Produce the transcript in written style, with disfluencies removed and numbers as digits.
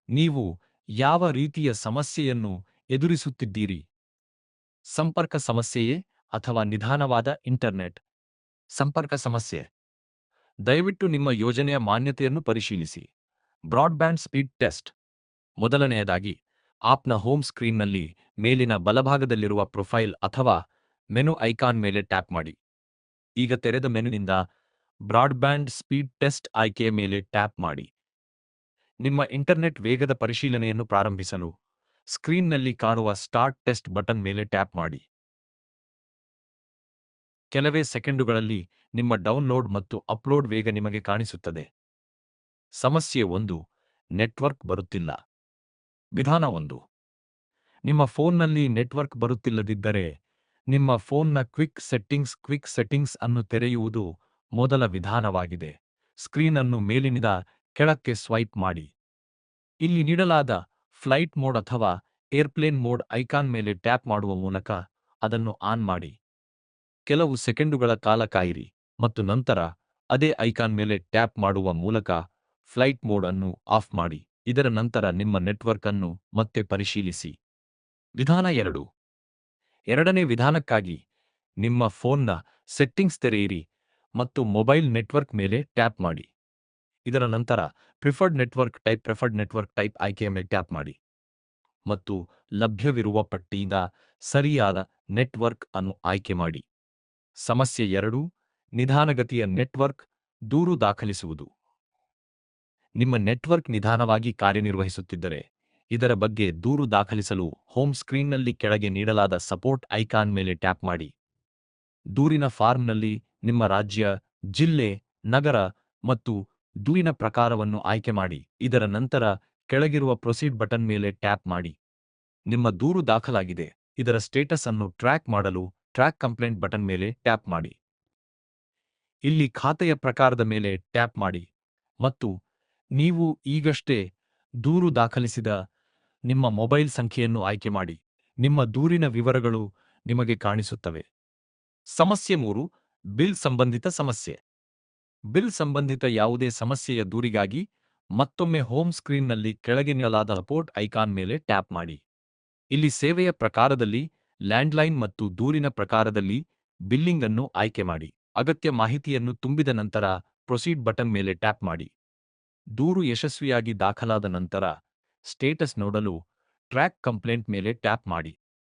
ನೀವು ಯಾವ ರೀತಿಯ ಸಮಸ್ಯೆಯನ್ನು ಎದುರಿಸುತ್ತಿದ್ದೀರಿ? ಸಂಪರ್ಕ ಸಮಸ್ಯೆಯೇ ಅಥವಾ ನಿಧಾನವಾದ ಇಂಟರ್ನೆಟ್? ಸಂಪರ್ಕ ಸಮಸ್ಯೆ. ದಯವಿಟ್ಟು ನಿಮ್ಮ ಯೋಜನೆಯ ಮಾನ್ಯತೆಯನ್ನು ಪರಿಶೀಲಿಸಿ. Broadband speed test. ಮೊದಲನೆಯದಾಗಿ, ಆಪ್ನ ಹೋಮ್ ಸ್ಕ್ರೀನ್ನಲ್ಲಿ ಮೇಲಿನ ಬಲಭಾಗದಲ್ಲಿರುವ ಪ್ರೊಫೈಲ್ ಅಥವಾ ಮೆನು ಐಕಾನ್ ಮೇಲೆ ಟ್ಯಾಪ್ ಮಾಡಿ. ಈಗ ತೆರೆದ ಮೆನುನಿಂದ ಬ್ರಾಡ್ಬ್ಯಾಂಡ್ ಸ್ಪೀಡ್ ಟೆಸ್ಟ್ ಆಯ್ಕೆಯ ಮೇಲೆ ಟ್ಯಾಪ್ ಮಾಡಿ. ನಿಮ್ಮ ಇಂಟರ್ನೆಟ್ ವೇಗದ ಪರಿಶೀಲನೆಯನ್ನು ಪ್ರಾರಂಭಿಸಲು ಸ್ಕ್ರೀನ್ನಲ್ಲಿ ಕಾಣುವ ಸ್ಟಾರ್ಟ್ ಟೆಸ್ಟ್ ಬಟನ್ ಮೇಲೆ ಟ್ಯಾಪ್ ಮಾಡಿ. ಕೆಲವೇ ಸೆಕೆಂಡುಗಳಲ್ಲಿ ನಿಮ್ಮ ಡೌನ್ಲೋಡ್ ಮತ್ತು ಅಪ್ಲೋಡ್ ವೇಗ ನಿಮಗೆ ಕಾಣಿಸುತ್ತದೆ. ಸಮಸ್ಯೆ 1. ನೆಟ್ವರ್ಕ್ ಬರುತ್ತಿಲ್ಲ. ವಿಧಾನ 1. ನಿಮ್ಮ ಫೋನ್ನಲ್ಲಿ ನೆಟ್ವರ್ಕ್ ಬರುತ್ತಿಲ್ಲದಿದ್ದರೆ, ನಿಮ್ಮ ಫೋನ್ನ ಕ್ವಿಕ್ ಸೆಟ್ಟಿಂಗ್ಸ್ ಅನ್ನು ತೆರೆಯುವುದು ಮೊದಲ ವಿಧಾನವಾಗಿದೆ. ಸ್ಕ್ರೀನ್ ಅನ್ನು ಮೇಲಿನಿಂದ ಕೆಳಕ್ಕೆ ಸ್ವೈಪ್ ಮಾಡಿ. ಇಲ್ಲಿ ನೀಡಲಾದ ಫ್ಲೈಟ್ ಮೋಡ್ ಅಥವಾ ಏರ್ಪ್ಲೇನ್ ಮೋಡ್ ಐಕಾನ್ ಮೇಲೆ ಟ್ಯಾಪ್ ಮಾಡುವ ಮೂಲಕ ಅದನ್ನು ಆನ್ ಮಾಡಿ. ಕೆಲವು ಸೆಕೆಂಡುಗಳ ಕಾಲ ಕಾಯಿರಿ ಮತ್ತು ನಂತರ ಅದೇ ಐಕಾನ್ ಮೇಲೆ ಟ್ಯಾಪ್ ಮಾಡುವ ಮೂಲಕ ಫ್ಲೈಟ್ ಮೋಡ್ ಅನ್ನು ಆಫ್ ಮಾಡಿ. ಇದರ ನಂತರ ನಿಮ್ಮ ನೆಟ್ವರ್ಕ್ ಅನ್ನು ಮತ್ತೆ ಪರಿಶೀಲಿಸಿ. ವಿಧಾನ 2. ಎರಡನೇ ವಿಧಾನಕ್ಕಾಗಿ ನಿಮ್ಮ ಫೋನ್ನ ಸೆಟ್ಟಿಂಗ್ಸ್ ತೆರೆಯಿರಿ ಮತ್ತು ಮೊಬೈಲ್ ನೆಟ್ವರ್ಕ್ ಮೇಲೆ ಟ್ಯಾಪ್ ಮಾಡಿ. ಇದರ ನಂತರ ಪ್ರಿಫರ್ಡ್ ನೆಟ್ವರ್ಕ್ ಟೈಪ್ ಆಯ್ಕೆಯ ಮೇಲೆ ಟ್ಯಾಪ್ ಮಾಡಿ ಮತ್ತು ಲಭ್ಯವಿರುವ ಪಟ್ಟಿಯಿಂದ ಸರಿಯಾದ ನೆಟ್ವರ್ಕ್ ಅನ್ನು ಆಯ್ಕೆ ಮಾಡಿ. ಸಮಸ್ಯೆ 2. ನಿಧಾನಗತಿಯ ನೆಟ್ವರ್ಕ್ ದೂರು ದಾಖಲಿಸುವುದು. ನಿಮ್ಮ ನೆಟ್ವರ್ಕ್ ನಿಧಾನವಾಗಿ ಕಾರ್ಯನಿರ್ವಹಿಸುತ್ತಿದ್ದರೆ, ಇದರ ಬಗ್ಗೆ ದೂರು ದಾಖಲಿಸಲು ಹೋಮ್ ಸ್ಕ್ರೀನ್ನಲ್ಲಿ ಕೆಳಗೆ ನೀಡಲಾದ ಸಪೋರ್ಟ್ ಐಕಾನ್ ಮೇಲೆ ಟ್ಯಾಪ್ ಮಾಡಿ. ದೂರಿನ ಫಾರ್ಮ್ನಲ್ಲಿ ನಿಮ್ಮ ರಾಜ್ಯ, ಜಿಲ್ಲೆ, ನಗರ ಮತ್ತು ದೂರಿನ ಪ್ರಕಾರವನ್ನು ಆಯ್ಕೆ ಮಾಡಿ. ಇದರ ನಂತರ ಕೆಳಗಿರುವ ಪ್ರೊಸೀಡ್ ಬಟನ್ ಮೇಲೆ ಟ್ಯಾಪ್ ಮಾಡಿ. ನಿಮ್ಮ ದೂರು ದಾಖಲಾಗಿದೆ. ಇದರ ಸ್ಟೇಟಸ್ ಅನ್ನು ಟ್ರ್ಯಾಕ್ ಮಾಡಲು ಟ್ರ್ಯಾಕ್ ಕಂಪ್ಲೇಂಟ್ ಬಟನ್ ಮೇಲೆ ಟ್ಯಾಪ್ ಮಾಡಿ. ಇಲ್ಲಿ ಖಾತೆಯ ಪ್ರಕಾರದ ಮೇಲೆ ಟ್ಯಾಪ್ ಮಾಡಿ ಮತ್ತು ನೀವು ಈಗಷ್ಟೇ ದೂರು ದಾಖಲಿಸಿದ ನಿಮ್ಮ ಮೊಬೈಲ್ ಸಂಖ್ಯೆಯನ್ನು ಆಯ್ಕೆ ಮಾಡಿ. ನಿಮ್ಮ ದೂರಿನ ವಿವರಗಳು ನಿಮಗೆ ಕಾಣಿಸುತ್ತವೆ. ಸಮಸ್ಯೆ 3. ಬಿಲ್ ಸಂಬಂಧಿತ ಸಮಸ್ಯೆ. ಬಿಲ್ ಸಂಬಂಧಿತ ಯಾವುದೇ ಸಮಸ್ಯೆಯ ದೂರಿಗಾಗಿ ಮತ್ತೊಮ್ಮೆ ಹೋಮ್ ಸ್ಕ್ರೀನ್ನಲ್ಲಿ ಕೆಳಗೆ ನೀಡಲಾದ ಸಪೋರ್ಟ್ ಐಕಾನ್ ಮೇಲೆ ಟ್ಯಾಪ್ ಮಾಡಿ. ಇಲ್ಲಿ ಸೇವೆಯ ಪ್ರಕಾರದಲ್ಲಿ ಲ್ಯಾಂಡ್ಲೈನ್ ಮತ್ತು ದೂರಿನ ಪ್ರಕಾರದಲ್ಲಿ ಬಿಲ್ಲಿಂಗ್ ಅನ್ನು ಆಯ್ಕೆ ಮಾಡಿ. ಅಗತ್ಯ ಮಾಹಿತಿಯನ್ನು ತುಂಬಿದ ನಂತರ ಪ್ರೊಸೀಡ್ ಬಟನ್ ಮೇಲೆ ಟ್ಯಾಪ್ ಮಾಡಿ. ದೂರು ಯಶಸ್ವಿಯಾಗಿ ದಾಖಲಾದ ನಂತರ ಸ್ಟೇಟಸ್ ನೋಡಲು ಟ್ರ್ಯಾಕ್ ಕಂಪ್ಲೇಂಟ್ ಮೇಲೆ ಟ್ಯಾಪ್ ಮಾಡಿ.